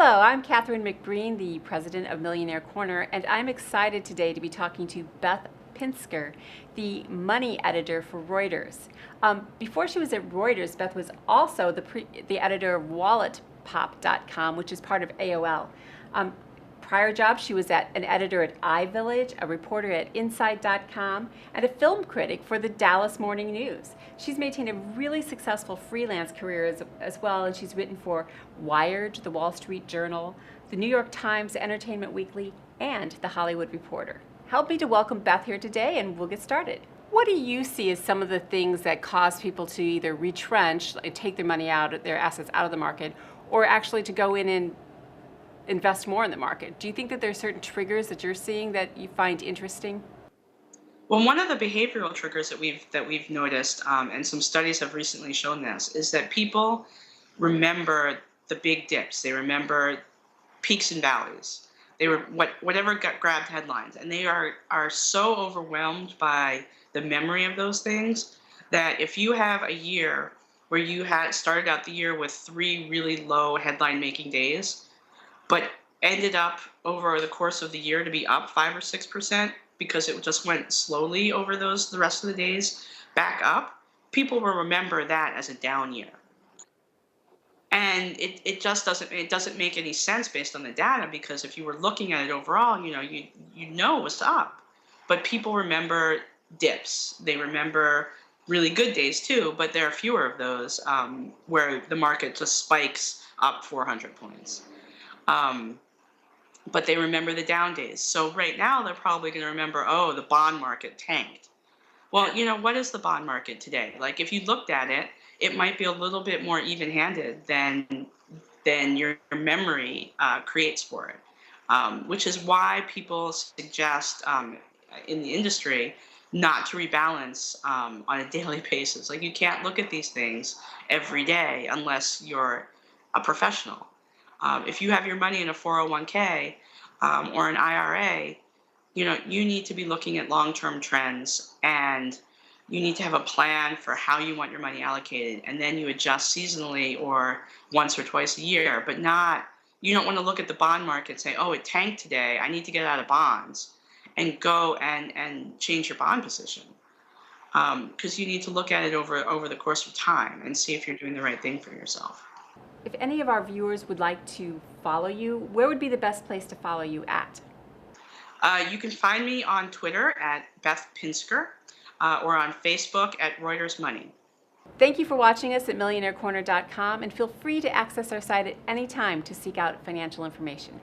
Hello, I'm Catherine McBreen, the president of Millionaire Corner, and I'm excited today to be talking to Beth Pinsker, the money editor for Reuters. Before she was at Reuters, Beth was also the editor of WalletPop.com, which is part of AOL. Prior job, she was an editor at iVillage, a reporter at Inside.com, and a film critic for the Dallas Morning News. She's maintained a really successful freelance career as well, and she's written for Wired, The Wall Street Journal, The New York Times, Entertainment Weekly, and The Hollywood Reporter. Help me to welcome Beth here today, and we'll get started. What do you see as some of the things that cause people to either retrench, like take their money out, their assets out of the market, or actually to go in and invest more in the market? Do you think that there are certain triggers that you're seeing that you find interesting? Well, one of the behavioral triggers that we've noticed, and some studies have recently shown this, is that people remember the big dips. They remember peaks and valleys. They were whatever grabbed headlines, and they are so overwhelmed by the memory of those things that if you have a year where you had started out the year with 3 really low headline making days, but ended up over the course of the year to be up 5 or 6% because it just went slowly over the rest of the days back up, people will remember that as a down year. And it just doesn't make any sense based on the data, because if you were looking at it overall, you know it was up. But people remember dips. They remember really good days too, but there are fewer of those, where the market just spikes up 400 points. But they remember the down days. So right now they're probably going to remember, oh, the bond market tanked. Well, what is the bond market today? Like, if you looked at it, it might be a little bit more even-handed than your memory creates for it, which is why people suggest, in the industry, not to rebalance on a daily basis. Like, you can't look at these things every day unless you're a professional. If you have your money in a 401k or an IRA, you need to be looking at long-term trends, and you need to have a plan for how you want your money allocated, and then you adjust seasonally or once or twice a year. But you don't want to look at the bond market and say, oh, it tanked today, I need to get out of bonds, and go and change your bond position. Because you need to look at it over the course of time and see if you're doing the right thing for yourself. If any of our viewers would like to follow you, where would be the best place to follow you at? You can find me on Twitter at Beth Pinsker, or on Facebook at Reuters Money. Thank you for watching us at millionairecorner.com, and feel free to access our site at any time to seek out financial information.